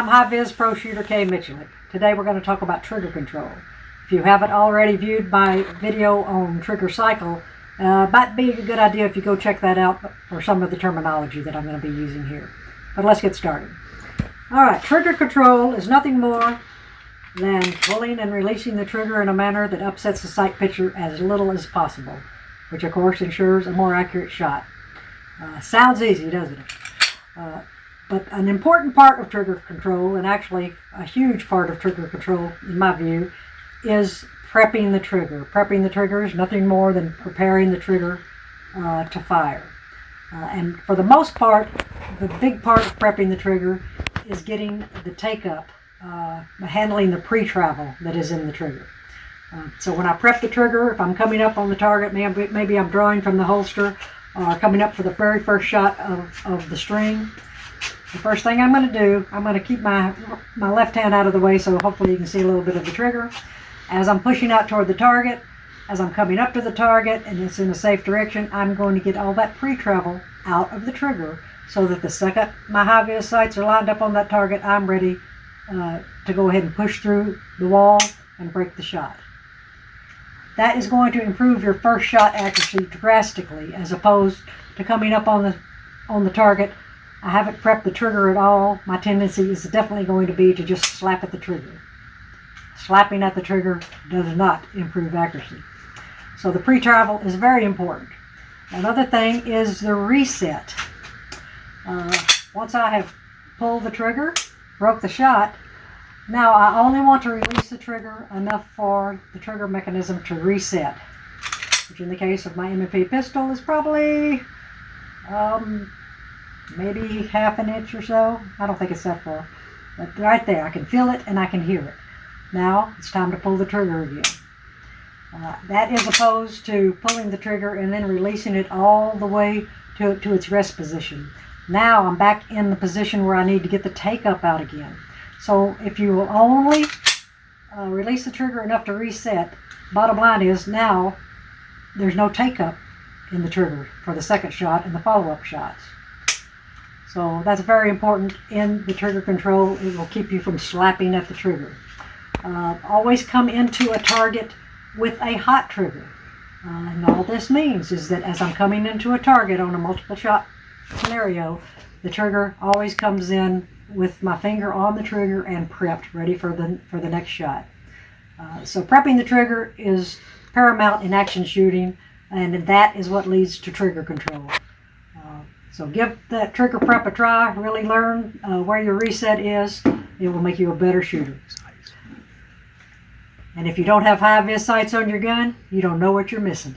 I'm HiViz Pro Shooter K Miculek. Today we're going to talk about trigger control. If you haven't already viewed my video on trigger cycle, might be a good idea if you go check that out for some of the terminology that I'm going to be using here. But let's get started. Alright, trigger control is nothing more than pulling and releasing the trigger in a manner that upsets the sight picture as little as possible, which of course ensures a more accurate shot. Sounds easy, doesn't it? But an important part of trigger control, and actually a huge part of trigger control in my view, is prepping the trigger. Prepping the trigger is nothing more than preparing the trigger to fire. And for the most part, the big part of prepping the trigger is getting the take-up, handling the pre-travel that is in the trigger. So when I prep the trigger, if I'm coming up on the target, maybe I'm drawing from the holster, or coming up for the very first shot of the string, the first thing I'm going to do, I'm going to keep my left hand out of the way so hopefully you can see a little bit of the trigger. As I'm pushing out toward the target, as I'm coming up to the target and it's in a safe direction, I'm going to get all that pre-travel out of the trigger so that the second my HiViz sights are lined up on that target, I'm ready to go ahead and push through the wall and break the shot. That is going to improve your first shot accuracy drastically, as opposed to coming up on the target. I haven't prepped the trigger at all. My tendency is definitely going to be to just slap at the trigger. Slapping at the trigger does not improve accuracy. So the pre-travel is very important. Another thing is the reset. Once I have pulled the trigger, broke the shot, now I only want to release the trigger enough for the trigger mechanism to reset, which in the case of my M&P pistol is probably maybe half an inch or so. I don't think it's that far, but right there I can feel it and I can hear it. Now it's time to pull the trigger again. That is opposed to pulling the trigger and then releasing it all the way to its rest position. Now I'm back in the position where I need to get the take-up out again. So if you will only release the trigger enough to reset, bottom line is now there's no take-up in the trigger for the second shot and the follow-up shots. So that's very important in the trigger control. It will keep you from slapping at the trigger. Always come into a target with a hot trigger. And all this means is that as I'm coming into a target on a multiple shot scenario, the trigger always comes in with my finger on the trigger and prepped, ready for the next shot. So prepping the trigger is paramount in action shooting, and that is what leads to trigger control. So give that trigger prep a try, really learn where your reset is. It will make you a better shooter. And if you don't have HiViz sights on your gun, you don't know what you're missing.